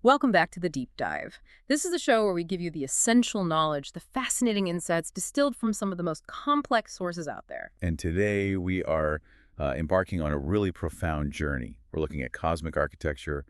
Welcome back to The Deep Dive. This is a show where we give you the essential knowledge, the fascinating insights distilled from some of the most complex sources out there. And today we are embarking on a really profound journey. We're looking at cosmic architecture,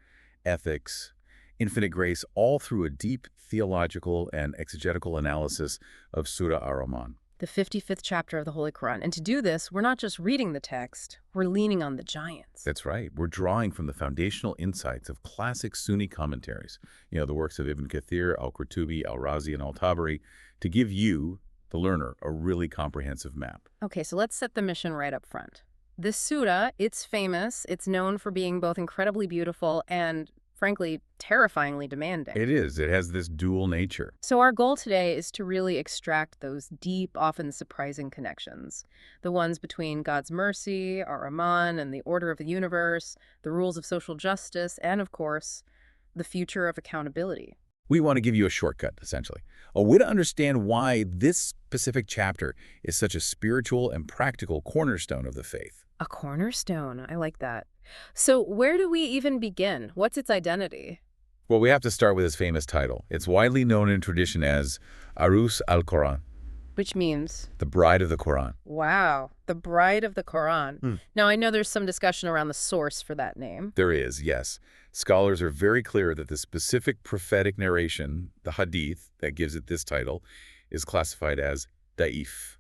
ethics, infinite grace, all through a deep theological and exegetical analysis of Surah Ar-Rahman. The 55th chapter of the Holy Quran. And to do this, we're not just reading the text, we're leaning on the giants. That's right. We're drawing from the foundational insights of classic Sunni commentaries, the works of Ibn Kathir, Al-Qurtubi, Al-Razi, and Al-Tabari, to give you, the learner, a really comprehensive map. Okay, so let's set the mission right up front. This surah, it's famous. It's known for being both incredibly beautiful and, frankly, terrifyingly demanding. It is. It has this dual nature. So our goal today is to really extract those deep, often surprising connections. The ones between God's mercy, Ar-Rahman, and the order of the universe, the rules of social justice, and, of course, the future of accountability. We want to give you a shortcut, essentially. A way to understand why this specific chapter is such a spiritual and practical cornerstone of the faith. A cornerstone. I like that. So where do we even begin? What's its identity? Well, we have to start with its famous title. It's widely known in tradition as Arus al-Quran. Which means? The bride of the Quran. Wow, the bride of the Quran. Now, I know there's some discussion around the source for that name. There is, yes. Scholars are very clear that the specific prophetic narration, the hadith, that gives it this title, is classified as da'if,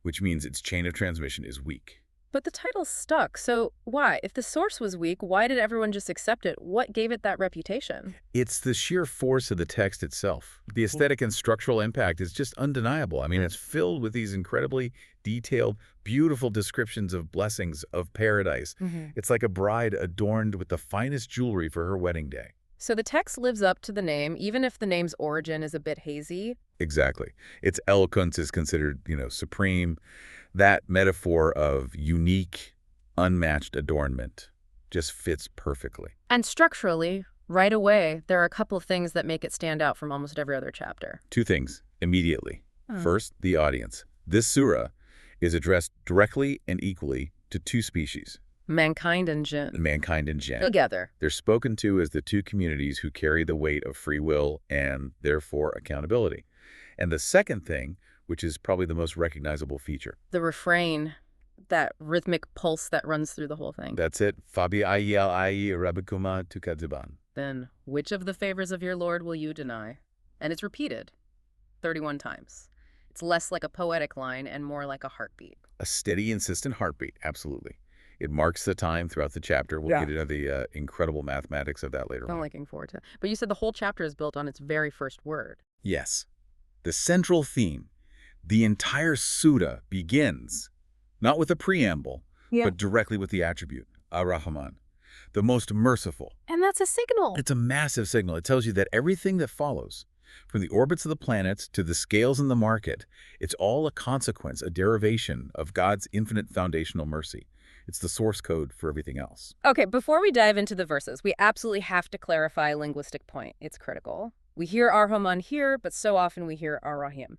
which means its chain of transmission is weak. But the title stuck, so why? If the source was weak, why did everyone just accept it? What gave it that reputation? It's the sheer force of the text itself. The aesthetic and structural impact is just undeniable. I mean, it's filled with these incredibly detailed, beautiful descriptions of blessings, of paradise. It's like a bride adorned with the finest jewelry for her wedding day. So the text lives up to the name, even if the name's origin is a bit hazy? Exactly. Its eloquence is considered, supreme. That metaphor of unique, unmatched adornment just fits perfectly. And structurally, right away, there are a couple of things that make it stand out from almost every other chapter. Two things, immediately. First, the audience. This surah is addressed directly and equally to two species. Mankind and jinn. Mankind and jinn. Together. They're spoken to as the two communities who carry the weight of free will and, therefore, accountability. And the second thing, which is probably the most recognizable feature. The refrain, that rhythmic pulse that runs through the whole thing. That's it. Fabi ayyi rabbikuma tukadziban. Then, which of the favors of your Lord will you deny? And it's repeated 31 times. It's less like a poetic line and more like a heartbeat. A steady, insistent heartbeat, absolutely. It marks the time throughout the chapter. We'll get into the incredible mathematics of that later on. I'm looking forward to it. But you said the whole chapter is built on its very first word. Yes. The central theme. The entire surah begins not with a preamble, but directly with the attribute, Ar-Rahman, the most merciful. And that's a signal. It's a massive signal. It tells you that everything that follows, from the orbits of the planets to the scales in the market, it's all a consequence, a derivation of God's infinite foundational mercy. It's the source code for everything else. Okay, before we dive into the verses, we absolutely have to clarify a linguistic point. It's critical. We hear Ar-Rahman here, but so often we hear Ar-Rahim.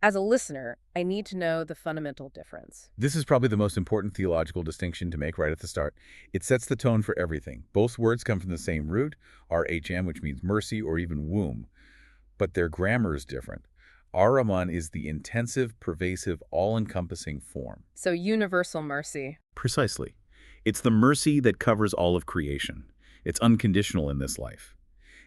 As a listener, I need to know the fundamental difference. This is probably the most important theological distinction to make right at the start. It sets the tone for everything. Both words come from the same root, RHM, which means mercy or even womb. But their grammar is different. Ar-Rahman is the intensive, pervasive, all-encompassing form. So universal mercy. Precisely. It's the mercy that covers all of creation. It's unconditional in this life.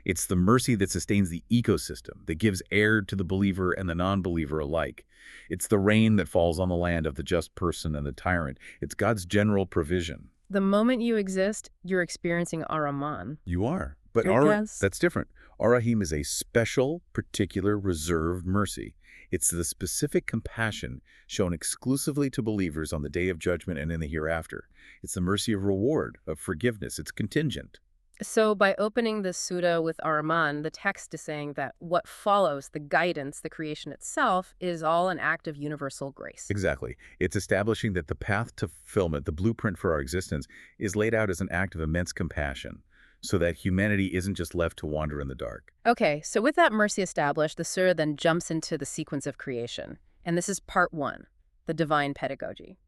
It's the mercy that sustains the ecosystem, that gives air to the believer and the non-believer alike. It's the rain that falls on the land of the just person and the tyrant. It's God's general provision. The moment you exist, you're experiencing Ar-Rahman. You are. But that's different. Ar-Rahim is a special, particular, reserved mercy. It's the specific compassion shown exclusively to believers on the day of judgment and in the hereafter. It's the mercy of reward, of forgiveness. It's contingent. So by opening this surah with Ar-Rahman, the text is saying that what follows, the guidance, the creation itself, is all an act of universal grace. Exactly. It's establishing that the path to fulfillment, the blueprint for our existence, is laid out as an act of immense compassion, so that humanity isn't just left to wander in the dark. Okay, so with that mercy established, the surah then jumps into the sequence of creation. And this is part one, the divine pedagogy.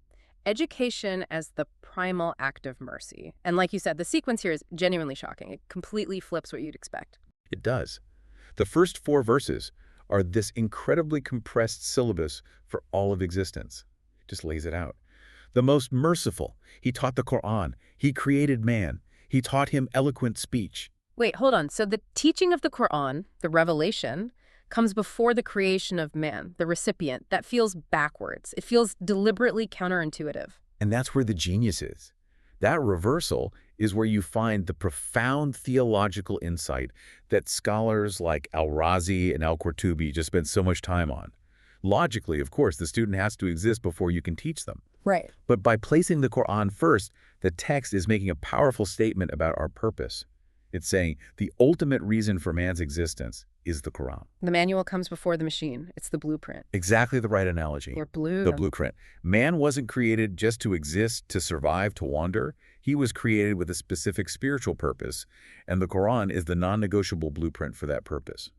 Education as the primal act of mercy. And like you said, the sequence here is genuinely shocking. It completely flips what you'd expect. It does. The first 4 verses are this incredibly compressed syllabus for all of existence. Just lays it out. The Most Merciful. He taught the Quran. He created man. He taught him eloquent speech. Wait, hold on. So the teaching of the Quran, the revelation, comes before the creation of man, the recipient. That feels backwards. It feels deliberately counterintuitive. And that's where the genius is. That reversal is where you find the profound theological insight that scholars like Al-Razi and Al-Qurtubi just spend so much time on. Logically, of course, the student has to exist before you can teach them. Right. But by placing the Quran first, the text is making a powerful statement about our purpose. It's saying the ultimate reason for man's existence is the Quran. The manual comes before the machine. It's the blueprint. Exactly the right analogy. Or blue. The blueprint. Man wasn't created just to exist, to survive, to wander. He was created with a specific spiritual purpose, and the Quran is the non-negotiable blueprint for that purpose.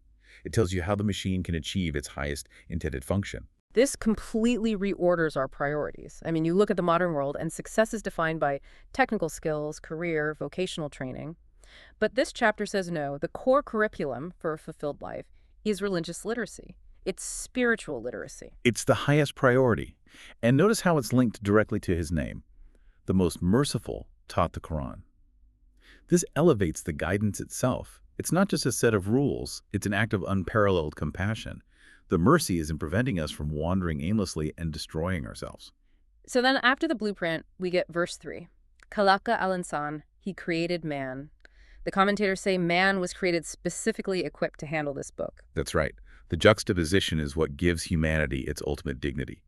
It tells you how the machine can achieve its highest intended function. This completely reorders our priorities. I mean, you look at the modern world, and success is defined by technical skills, career, vocational training. But this chapter says no, the core curriculum for a fulfilled life is religious literacy. It's spiritual literacy. It's the highest priority. And notice how it's linked directly to his name. The Most Merciful taught the Quran. This elevates the guidance itself. It's not just a set of rules, it's an act of unparalleled compassion. The mercy is in preventing us from wandering aimlessly and destroying ourselves. So then after the blueprint, we get verse 3. Khalaqa al-insan, he created man. The commentators say man was created specifically equipped to handle this book. That's right. The juxtaposition is what gives humanity its ultimate dignity.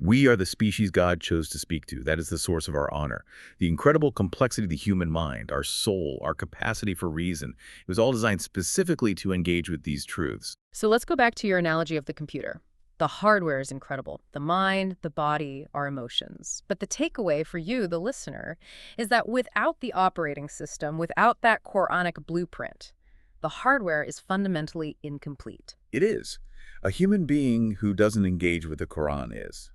We are the species God chose to speak to. That is the source of our honor. The incredible complexity of the human mind, our soul, our capacity for reason, it was all designed specifically to engage with these truths. So let's go back to your analogy of the computer. The hardware is incredible. The mind, the body, our emotions. But the takeaway for you, the listener, is that without the operating system, without that Quranic blueprint, the hardware is fundamentally incomplete. It is. A human being who doesn't engage with the Quran is.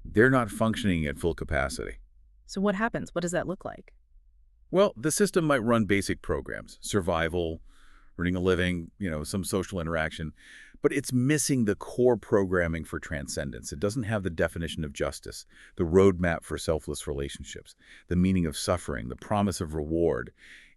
They're not functioning at full capacity. So what happens? What does that look like? Well, the system might run basic programs, survival, earning a living, some social interaction, but it's missing the core programming for transcendence. It doesn't have the definition of justice, the roadmap for selfless relationships, the meaning of suffering, the promise of reward.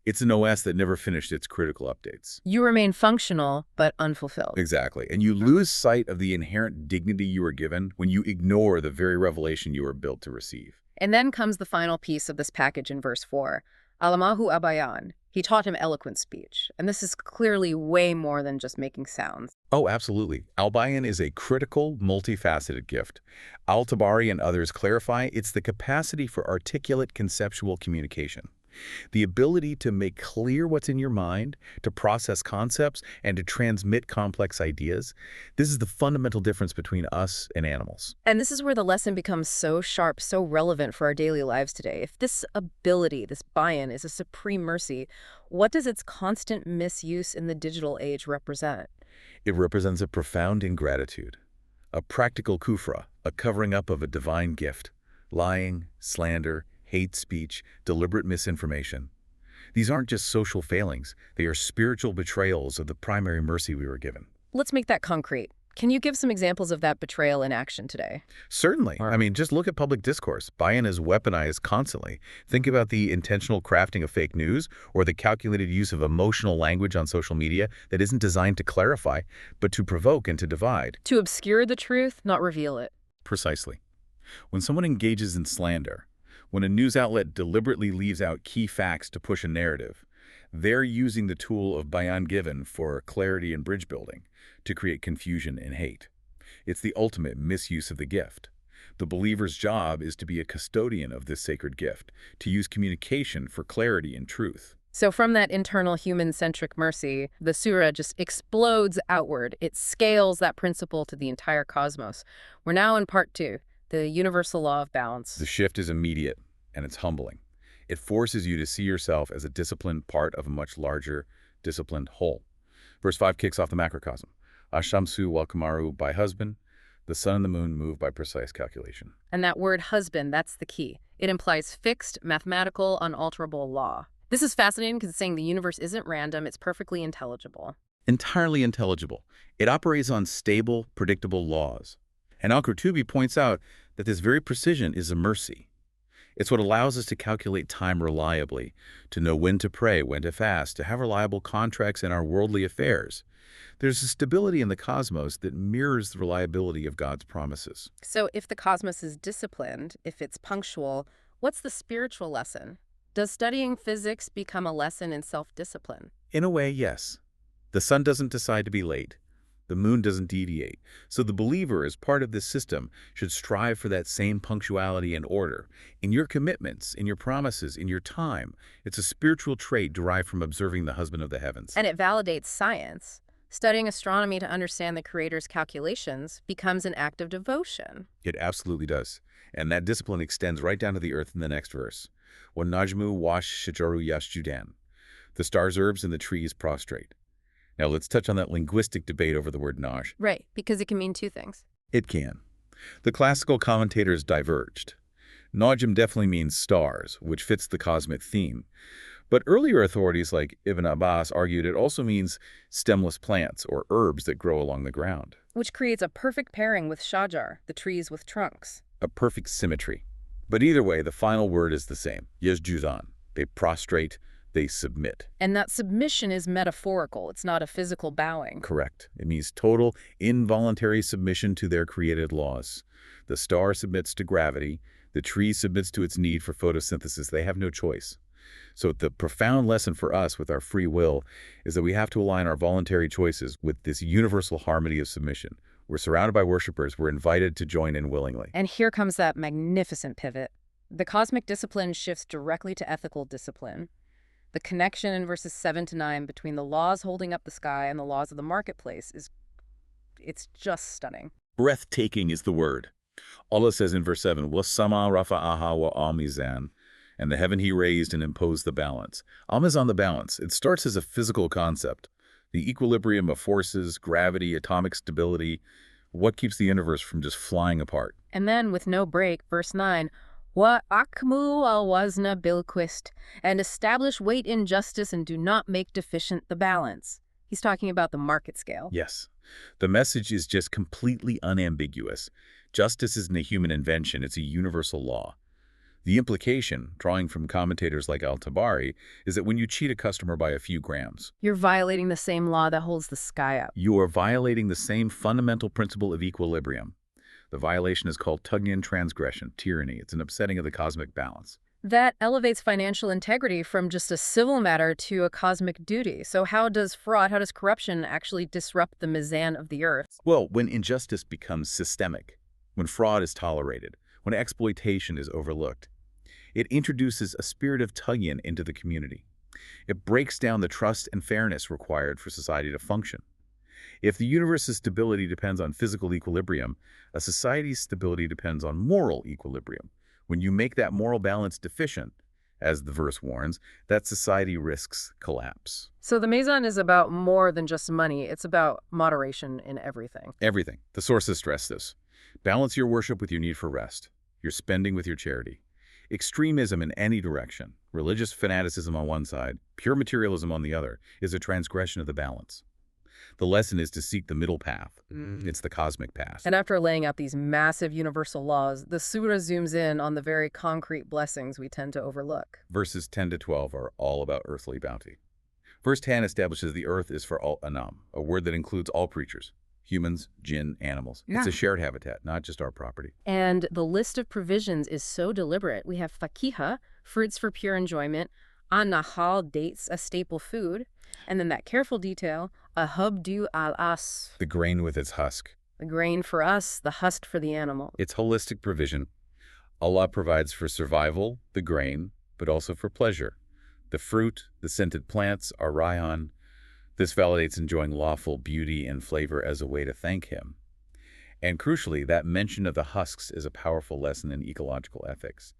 It's an OS that never finished its critical updates. You remain functional, but unfulfilled. Exactly. And you lose sight of the inherent dignity you were given when you ignore the very revelation you were built to receive. And then comes the final piece of this package in verse 4. Alamahu Al-Bayan. He taught him eloquent speech. And this is clearly way more than just making sounds. Oh, absolutely. Al-Bayan is a critical, multifaceted gift. Al-Tabari and others clarify it's the capacity for articulate conceptual communication. The ability to make clear what's in your mind, to process concepts, and to transmit complex ideas. This is the fundamental difference between us and animals. And this is where the lesson becomes so sharp, so relevant for our daily lives today. If this ability, this bayan, is a supreme mercy, what does its constant misuse in the digital age represent? It represents a profound ingratitude, a practical kufra, a covering up of a divine gift, lying, slander, hate speech, deliberate misinformation. These aren't just social failings. They are spiritual betrayals of the primary mercy we were given. Let's make that concrete. Can you give some examples of that betrayal in action today? Certainly. I mean, just look at public discourse. Bayan is weaponized constantly. Think about the intentional crafting of fake news or the calculated use of emotional language on social media that isn't designed to clarify, but to provoke and to divide. To obscure the truth, not reveal it. Precisely. When someone engages in slander, when a news outlet deliberately leaves out key facts to push a narrative, they're using the tool of bayan given for clarity and bridge building to create confusion and hate. It's the ultimate misuse of the gift. The believer's job is to be a custodian of this sacred gift, to use communication for clarity and truth. So from that internal human-centric mercy, the surah just explodes outward. It scales that principle to the entire cosmos. We're now in part 2. The universal law of balance. The shift is immediate, and it's humbling. It forces you to see yourself as a disciplined part of a much larger, disciplined whole. Verse 5 kicks off the macrocosm. Ashamsu wal Kamaru by husband, The sun and the moon move by precise calculation. And that word husband, that's the key. It implies fixed, mathematical, unalterable law. This is fascinating because it's saying the universe isn't random, it's perfectly intelligible. Entirely intelligible. It operates on stable, predictable laws. And Al-Qurtubi points out that this very precision is a mercy. It's what allows us to calculate time reliably, to know when to pray, when to fast, to have reliable contracts in our worldly affairs. There's a stability in the cosmos that mirrors the reliability of God's promises. So if the cosmos is disciplined, if it's punctual, what's the spiritual lesson? Does studying physics become a lesson in self-discipline? In a way, yes. The sun doesn't decide to be late. The moon doesn't deviate. So the believer, as part of this system, should strive for that same punctuality and order. In your commitments, in your promises, in your time. It's a spiritual trait derived from observing the husband of the heavens. And it validates science. Studying astronomy to understand the Creator's calculations becomes an act of devotion. It absolutely does. And that discipline extends right down to the earth in the next verse. وَالنَّجْمُ وَالشَّجَرُ يَسْجُدَانِ. The stars, herbs, and the trees prostrate. Now let's touch on that linguistic debate over the word naj. Right, because it can mean two things. It can. The classical commentators diverged. Najm definitely means stars, which fits the cosmic theme. But earlier authorities like Ibn Abbas argued it also means stemless plants or herbs that grow along the ground. Which creates a perfect pairing with shajar, the trees with trunks. A perfect symmetry. But either way, the final word is the same. Yesjudan. They prostrate, they submit. And that submission is metaphorical. It's not a physical bowing. Correct. It means total, involuntary submission to their created laws. The star submits to gravity. The tree submits to its need for photosynthesis. They have no choice. So the profound lesson for us with our free will is that we have to align our voluntary choices with this universal harmony of submission. We're surrounded by worshipers. We're invited to join in willingly. And here comes that magnificent pivot. The cosmic discipline shifts directly to ethical discipline. The connection in verses 7 to 9 between the laws holding up the sky and the laws of the marketplace it's just stunning. Breathtaking is the word. Allah says in verse 7, وَالسَّمَا رَفَعَهَا وَالْمِيزَانَ. And the heaven he raised and imposed the balance. Is on the balance. It starts as a physical concept. The equilibrium of forces, gravity, atomic stability, what keeps the universe from just flying apart. And then, with no break, verse 9, Wa akmu al-wazna bil-qist, and establish weight in justice and do not make deficient the balance. He's talking about the market scale. Yes. The message is just completely unambiguous. Justice isn't a human invention, it's a universal law. The implication, drawing from commentators like Al-Tabari, is that when you cheat a customer by a few grams, you're violating the same law that holds the sky up. You are violating the same fundamental principle of equilibrium. The violation is called Tugnian transgression, tyranny. It's an upsetting of the cosmic balance. That elevates financial integrity from just a civil matter to a cosmic duty. So how does corruption actually disrupt the mizan of the earth? Well, when injustice becomes systemic, when fraud is tolerated, when exploitation is overlooked, it introduces a spirit of Tugnian into the community. It breaks down the trust and fairness required for society to function. If the universe's stability depends on physical equilibrium, a society's stability depends on moral equilibrium. When you make that moral balance deficient, as the verse warns, that society risks collapse. So the Mizan is about more than just money. It's about moderation in everything. Everything. The sources stress this. Balance your worship with your need for rest, your spending with your charity. Extremism in any direction, religious fanaticism on one side, pure materialism on the other, is a transgression of the balance. The lesson is to seek the middle path. It's the cosmic path. And after laying out these massive universal laws, the surah zooms in on the very concrete blessings we tend to overlook. Verses 10 to 12 are all about earthly bounty. Verse 10 establishes the earth is for all anam, a word that includes all creatures, humans, jinn, animals. Yeah. It's a shared habitat, not just our property. And the list of provisions is so deliberate. We have fakiha, fruits for pure enjoyment, an-nahal, dates, a staple food, and then that careful detail, a hubdu al-as, The grain with its husk. the grain for us, the husk for the animal. It's holistic provision. Allah provides for survival, the grain, but also for pleasure. The fruit, the scented plants, are rayhan. This validates enjoying lawful beauty and flavor as a way to thank him. And crucially, that mention of the husks is a powerful lesson in ecological ethics.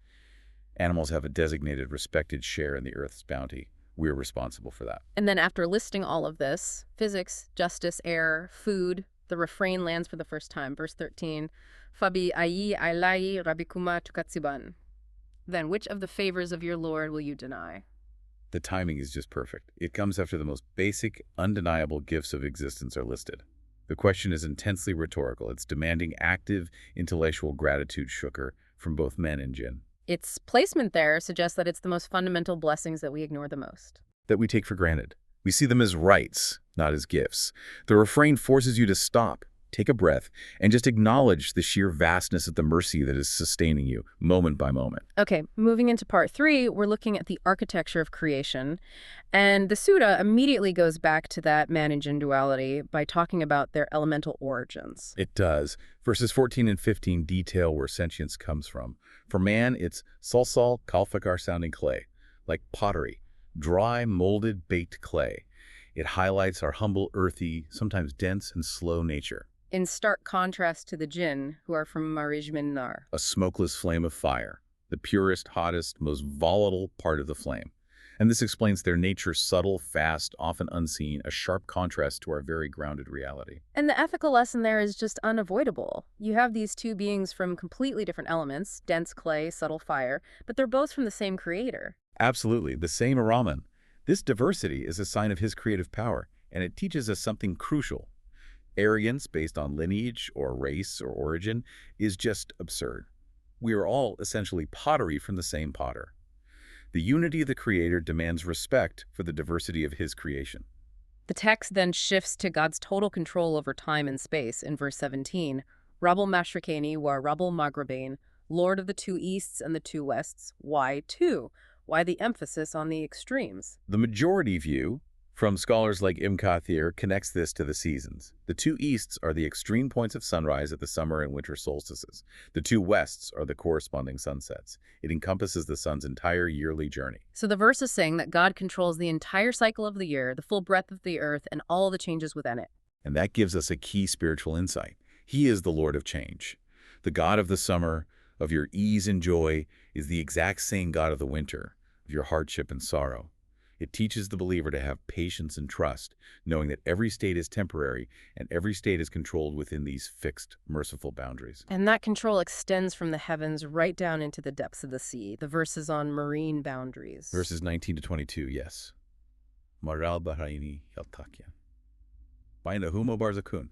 Animals have a designated, respected share in the earth's bounty. We're responsible for that. And then after listing all of this, physics, justice, air, food, The refrain lands for the first time. Verse 13, Fabi ayi alai rabikuma tukatsiban. Then which of the favors of your Lord will you deny? The timing is just perfect. It comes after the most basic, undeniable gifts of existence are listed. The question is intensely rhetorical. It's demanding active, intellectual gratitude shukr from both men and jinn. Its placement there suggests that it's the most fundamental blessings that we ignore the most. That we take for granted. We see them as rights, not as gifts. The refrain forces you to stop, take a breath, and just acknowledge the sheer vastness of the mercy that is sustaining you, moment by moment. Okay, moving into part 3, we're looking at the architecture of creation. And the Sutta immediately goes back to that man and jinn duality by talking about their elemental origins. It does. Verses 14 and 15 detail where sentience comes from. For man, it's salsal kalfakar-sounding clay, like pottery, dry, molded, baked clay. It highlights our humble, earthy, sometimes dense and slow nature. In stark contrast to the jinn, who are from Marij min Nar. A smokeless flame of fire, the purest, hottest, most volatile part of the flame. And this explains their nature's subtle, fast, often unseen, a sharp contrast to our very grounded reality. And the ethical lesson there is just unavoidable. You have these two beings from completely different elements, dense clay, subtle fire, but they're both from the same creator. Absolutely, the same Ar-Rahman. This diversity is a sign of his creative power, and it teaches us something crucial. Arrogance based on lineage or race or origin is just absurd. We are all essentially pottery from the same potter. The unity of the Creator demands respect for the diversity of his creation. The text then shifts to God's total control over time and space in verse 17. Rabul Mashrikani wa Rabul Maghribain, Lord of the two easts and the two wests. Why two? Why the emphasis on the extremes? The majority view, from scholars like Ibn Kathir, connects this to the seasons. The two easts are the extreme points of sunrise at the summer and winter solstices. The two wests are the corresponding sunsets. It encompasses the sun's entire yearly journey. So the verse is saying that God controls the entire cycle of the year, the full breadth of the earth, and all the changes within it. And that gives us a key spiritual insight. He is the Lord of change. The God of the summer, of your ease and joy, is the exact same God of the winter, of your hardship and sorrow. It teaches the believer to have patience and trust, knowing that every state is temporary and every state is controlled within these fixed, merciful boundaries. And that control extends from the heavens right down into the depths of the sea. The verse is on marine boundaries. Verses 19 to 22, yes. Maral Bahraini Yaltakya. Bainahuma Barzakun.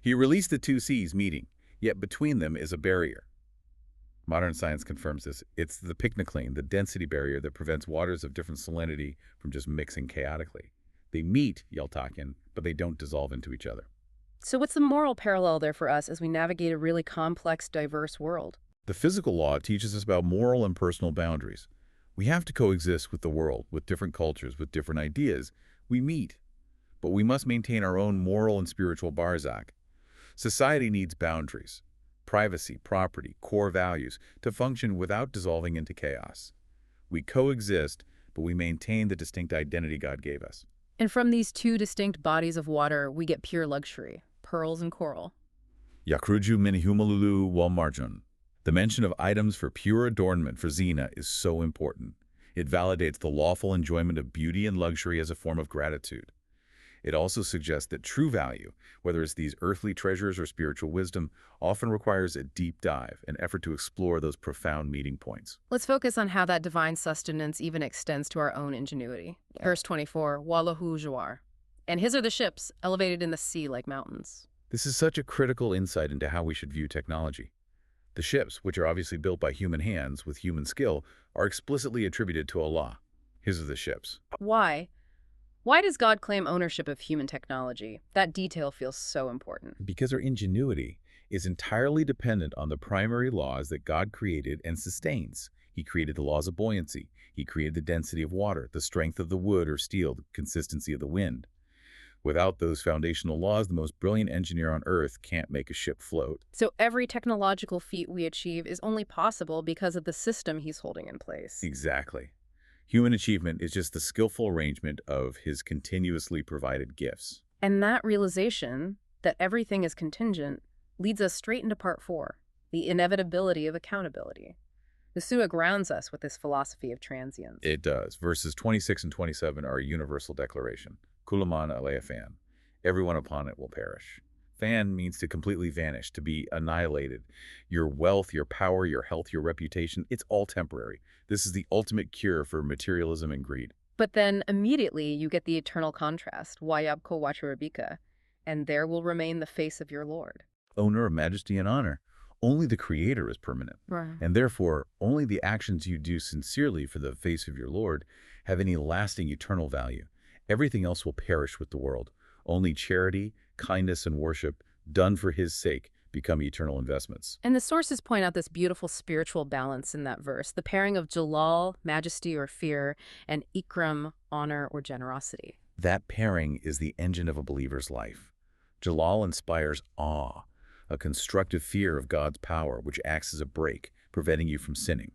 He released the two seas meeting, yet between them is a barrier. Modern science confirms this. It's the pycnocline, the density barrier that prevents waters of different salinity from just mixing chaotically. They meet, Yaltakian, but they don't dissolve into each other. So what's the moral parallel there for us as we navigate a really complex, diverse world? The physical law teaches us about moral and personal boundaries. We have to coexist with the world, with different cultures, with different ideas. We meet, but we must maintain our own moral and spiritual barzakh. Society needs boundaries. Privacy, property, core values, to function without dissolving into chaos. We coexist, but we maintain the distinct identity God gave us. And from these two distinct bodies of water, we get pure luxury, pearls and coral. Yakruju min humalulu wal marjun. The mention of items for pure adornment for zina is so important. It validates the lawful enjoyment of beauty and luxury as a form of gratitude. It also suggests that true value, whether it's these earthly treasures or spiritual wisdom, often requires a deep dive, an effort to explore those profound meeting points. Let's focus on how that divine sustenance even extends to our own ingenuity. Yeah. Verse 24, Wallahu Jawar. And his are the ships, elevated in the sea like mountains. This is such a critical insight into how we should view technology. The ships, which are obviously built by human hands with human skill, are explicitly attributed to Allah. His are the ships. Why? Why does God claim ownership of human technology? That detail feels so important. Because our ingenuity is entirely dependent on the primary laws that God created and sustains. He created the laws of buoyancy. He created the density of water, the strength of the wood or steel, the consistency of the wind. Without those foundational laws, the most brilliant engineer on Earth can't make a ship float. So every technological feat we achieve is only possible because of the system he's holding in place. Exactly. Human achievement is just the skillful arrangement of his continuously provided gifts. And that realization that everything is contingent leads us straight into part 4, the inevitability of accountability. The Surah grounds us with this philosophy of transience. It does. Verses 26 and 27 are a universal declaration. Kulaman alayafan. Everyone upon it will perish. Fan means to completely vanish, to be annihilated. Your wealth, your power, your health, your reputation, it's all temporary. This is the ultimate cure for materialism and greed. But then immediately you get the eternal contrast, Wayabko Wacharabika, and there will remain the face of your Lord. Owner of majesty and honor. Only the Creator is permanent. Right. And therefore, only the actions you do sincerely for the face of your Lord have any lasting eternal value. Everything else will perish with the world. Only charity, kindness, and worship, done for His sake, become eternal investments. And the sources point out this beautiful spiritual balance in that verse, the pairing of jalal, majesty or fear, and ikram, honor or generosity. That pairing is the engine of a believer's life. Jalal inspires awe, a constructive fear of God's power which acts as a brake, preventing you from sinning.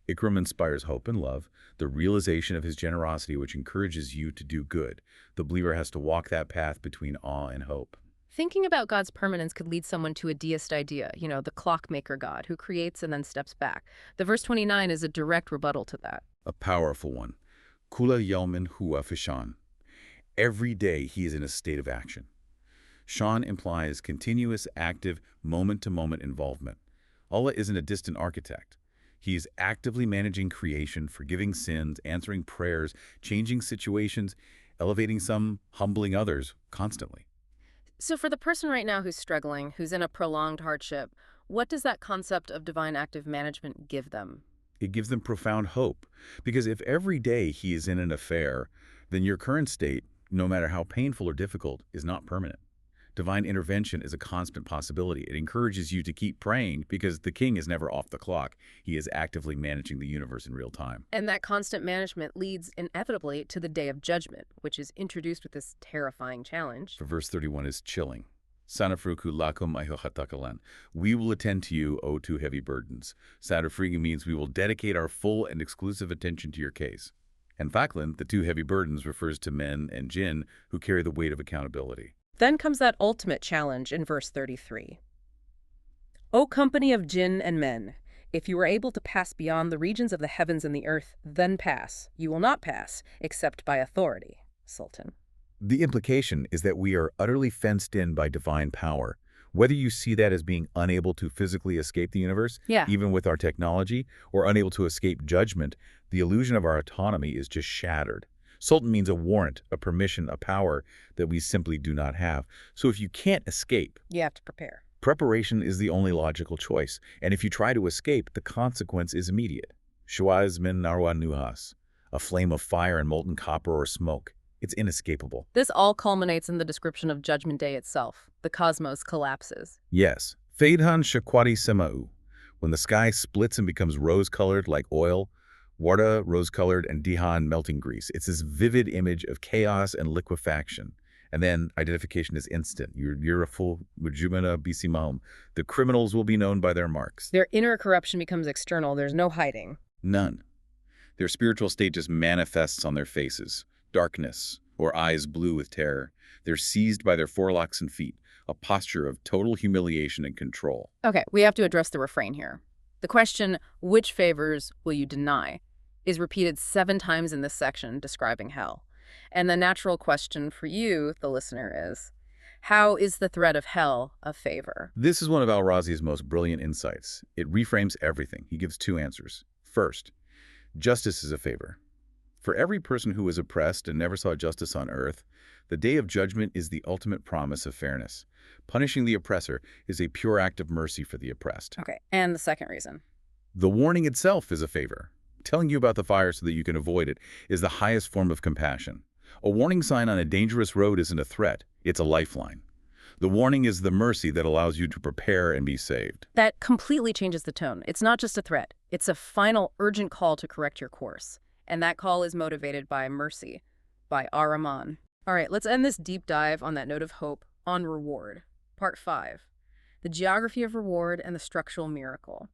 Ikram inspires hope and love, the realization of His generosity which encourages you to do good. The believer has to walk that path between awe and hope. Thinking about God's permanence could lead someone to a deist idea, the clockmaker God who creates and then steps back. The verse 29 is a direct rebuttal to that. A powerful one. Kula yawmin huwa fishan. Every day He is in a state of action. Shan implies continuous, active, moment-to-moment involvement. Allah isn't a distant architect. He is actively managing creation, forgiving sins, answering prayers, changing situations, elevating some, humbling others, constantly. So for the person right now who's struggling, who's in a prolonged hardship, what does that concept of divine active management give them? It gives them profound hope, because if every day He is in an affair, then your current state, no matter how painful or difficult, is not permanent. Divine intervention is a constant possibility. It encourages you to keep praying because the King is never off the clock. He is actively managing the universe in real time. And that constant management leads inevitably to the day of judgment, which is introduced with this terrifying challenge. For verse 31 is chilling. Sanafruku lakum ayuhatakalan. We will attend to you, O two heavy burdens. Sanafrugu means we will dedicate our full and exclusive attention to your case. And Faklan, the two heavy burdens, refers to men and jinn who carry the weight of accountability. Then comes that ultimate challenge in verse 33. O company of jinn and men, if you are able to pass beyond the regions of the heavens and the earth, then pass. You will not pass, except by authority, Sultan. The implication is that we are utterly fenced in by divine power. Whether you see that as being unable to physically escape the universe, even with our technology, or unable to escape judgment, the illusion of our autonomy is just shattered. Sultan means a warrant, a permission, a power that we simply do not have. So if you can't escape, you have to prepare. Preparation is the only logical choice. And if you try to escape, the consequence is immediate. Shuaz min narwa nuhas, a flame of fire and molten copper or smoke. It's inescapable. This all culminates in the description of Judgment Day itself. The cosmos collapses. Yes. Faidhan shakwati sema'u. When the sky splits and becomes rose-colored like oil, Warda, rose-colored, and Dihan, melting grease. It's this vivid image of chaos and liquefaction. And then identification is instant. You're a full Mujumana bisimahum. The criminals will be known by their marks. Their inner corruption becomes external. There's no hiding. None. Their spiritual state just manifests on their faces. Darkness, or eyes blue with terror. They're seized by their forelocks and feet, a posture of total humiliation and control. Okay, we have to address the refrain here. The question, which favors will you deny, is repeated 7 times in this section describing hell. And the natural question for you, the listener, is, how is the threat of hell a favor? This is one of Al-Razi's most brilliant insights. It reframes everything. He gives 2 answers. First, justice is a favor. For every person who was oppressed and never saw justice on earth, the day of judgment is the ultimate promise of fairness. Punishing the oppressor is a pure act of mercy for the oppressed. Okay, and the second reason? The warning itself is a favor. Telling you about the fire so that you can avoid it is the highest form of compassion. A warning sign on a dangerous road isn't a threat, it's a lifeline. The warning is the mercy that allows you to prepare and be saved. That completely changes the tone. It's not just a threat. It's a final, urgent call to correct your course. And that call is motivated by mercy, by Ar-Rahman. All right, let's end this deep dive on that note of hope on reward. Part 5, the geography of reward and the structural miracle.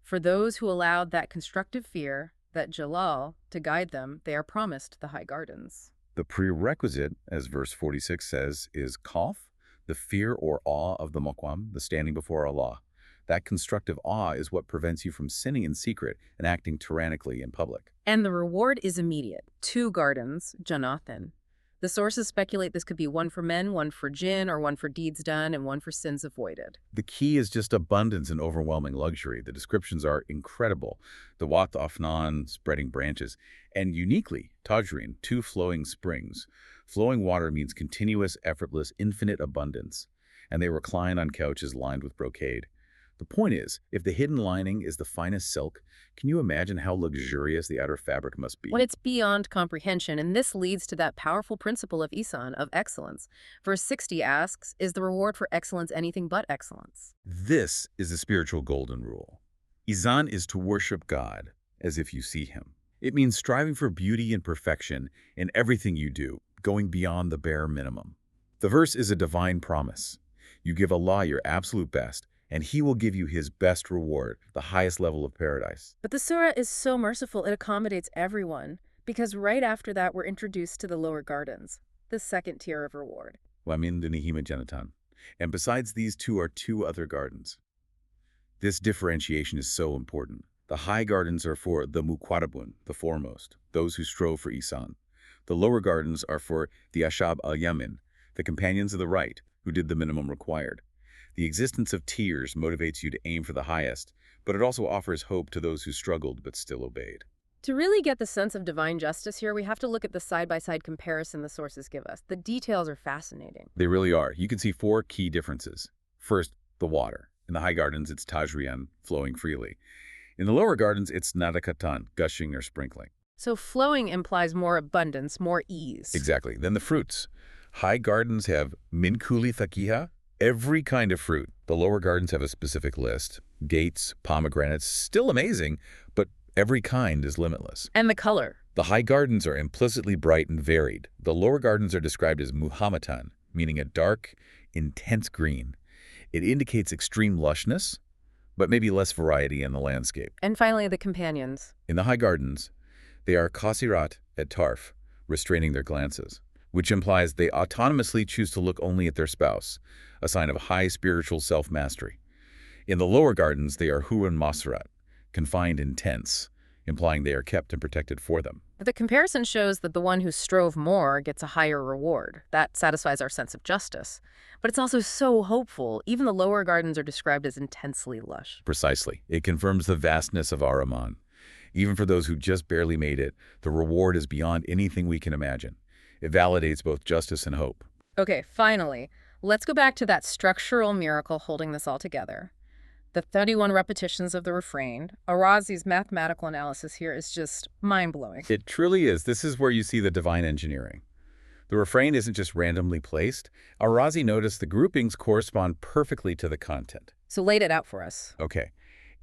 For those who allowed that constructive fear, that jalal, to guide them, they are promised the high gardens. The prerequisite, as verse 46 says, is khawf, the fear or awe of the maqam, the standing before Allah. That constructive awe is what prevents you from sinning in secret and acting tyrannically in public. And the reward is immediate. 2 gardens, Janathan. The sources speculate this could be one for men, one for jinn, or one for deeds done, and one for sins avoided. The key is just abundance and overwhelming luxury. The descriptions are incredible. The Wat Afnan, spreading branches, and uniquely, Tajrin, two flowing springs. Flowing water means continuous, effortless, infinite abundance. And they recline on couches lined with brocade. The point is, if the hidden lining is the finest silk, can you imagine how luxurious the outer fabric must be? When it's beyond comprehension, and this leads to that powerful principle of Ihsan, of excellence. Verse 60 asks, is the reward for excellence anything but excellence? This is the spiritual golden rule. Ihsan is to worship God as if you see him. It means striving for beauty and perfection in everything you do, going beyond the bare minimum. The verse is a divine promise. You give Allah your absolute best, and he will give you his best reward, the highest level of paradise. But the surah is so merciful, it accommodates everyone, because right after that we're introduced to the lower gardens, the second tier of reward. Wamin Dunihima Janatan. And besides these two are two other gardens. This differentiation is so important. The high gardens are for the Muqarrabun, the foremost, those who strove for Ihsan. The lower gardens are for the Ashab al-Yamin, the companions of the right, who did the minimum required. The existence of tiers motivates you to aim for the highest, but it also offers hope to those who struggled but still obeyed. To really get the sense of divine justice here, we have to look at the side-by-side comparison the sources give us. The details are fascinating. They really are. You can see four key differences. First, the water. In the high gardens, it's tajriyan, flowing freely. In the lower gardens, it's nadakatan, gushing or sprinkling. So flowing implies more abundance, more ease. Exactly. Then the fruits. High gardens have min kulli thakiha, every kind of fruit. The lower gardens have a specific list. Dates, pomegranates, still amazing, but every kind is limitless. And the color. The high gardens are implicitly bright and varied. The lower gardens are described as muhammatan, meaning a dark, intense green. It indicates extreme lushness, but maybe less variety in the landscape. And finally, the companions. In the high gardens, they are kasirat et tarf, restraining their glances, which implies they autonomously choose to look only at their spouse, a sign of high spiritual self-mastery. In the lower gardens, they are hurun masrat, confined and tense, implying they are kept and protected for them. The comparison shows that the one who strove more gets a higher reward. That satisfies our sense of justice. But it's also so hopeful. Even the lower gardens are described as intensely lush. Precisely. It confirms the vastness of Ar-Rahman. Even for those who just barely made it, the reward is beyond anything we can imagine. It validates both justice and hope. Okay, finally, let's go back to that structural miracle holding this all together. The 31 repetitions of the refrain. Al-Razi's mathematical analysis here is just mind-blowing. It truly is. This is where you see the divine engineering. The refrain isn't just randomly placed. Al-Razi noticed the groupings correspond perfectly to the content. So laid it out for us. Okay.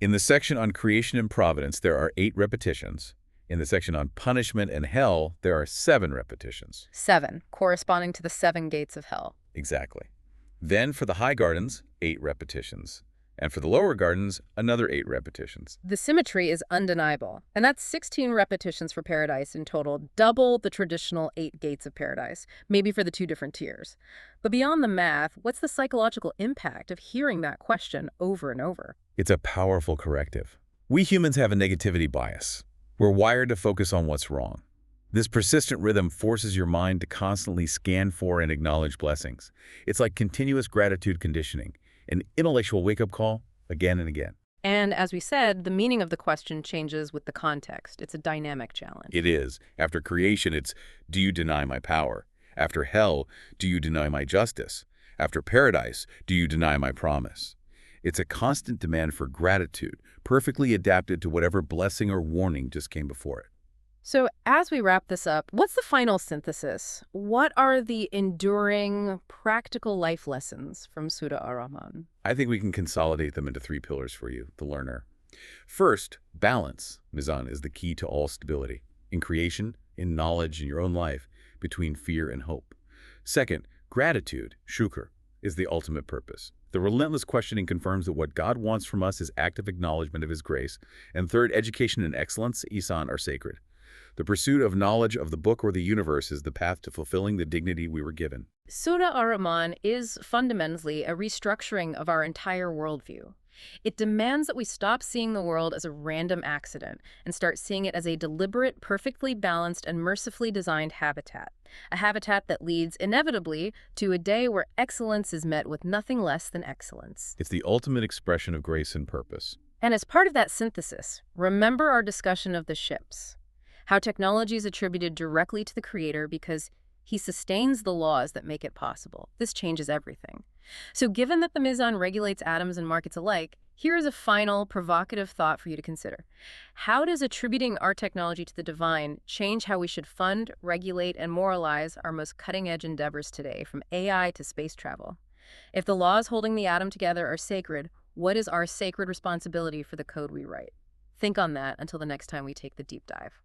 In the section on creation and providence, there are 8 repetitions. In the section on punishment and hell, there are 7 repetitions. 7, corresponding to the 7 gates of hell. Exactly. Then for the high gardens, 8 repetitions. And for the lower gardens, another 8 repetitions. The symmetry is undeniable. And that's 16 repetitions for paradise in total, double the traditional 8 gates of paradise, maybe for the 2 different tiers. But beyond the math, what's the psychological impact of hearing that question over and over? It's a powerful corrective. We humans have a negativity bias. We're wired to focus on what's wrong. This persistent rhythm forces your mind to constantly scan for and acknowledge blessings. It's like continuous gratitude conditioning, an intellectual wake-up call again and again. And as we said, the meaning of the question changes with the context. It's a dynamic challenge. It is. After creation, it's, do you deny my power? After hell, do you deny my justice? After paradise, do you deny my promise? It's a constant demand for gratitude, perfectly adapted to whatever blessing or warning just came before it. So as we wrap this up, what's the final synthesis? What are the enduring, practical life lessons from Surah Ar-Rahman? I think we can consolidate them into 3 pillars for you, the learner. First, balance, Mizan, is the key to all stability, in creation, in knowledge, in your own life, between fear and hope. Second, gratitude, shukr, is the ultimate purpose. The relentless questioning confirms that what God wants from us is active acknowledgement of his grace. And third, education and excellence, Ihsan, are sacred. The pursuit of knowledge of the book or the universe is the path to fulfilling the dignity we were given. Surah Ar-Rahman is fundamentally a restructuring of our entire worldview. It demands that we stop seeing the world as a random accident and start seeing it as a deliberate, perfectly balanced, and mercifully designed habitat. A habitat that leads, inevitably, to a day where excellence is met with nothing less than excellence. It's the ultimate expression of grace and purpose. And as part of that synthesis, remember our discussion of the ships. How technology is attributed directly to the Creator because He sustains the laws that make it possible. This changes everything. So given that the Mizan regulates atoms and markets alike, here is a final, provocative thought for you to consider. How does attributing our technology to the divine change how we should fund, regulate, and moralize our most cutting-edge endeavors today, from AI to space travel? If the laws holding the atom together are sacred, what is our sacred responsibility for the code we write? Think on that until the next time we take the deep dive.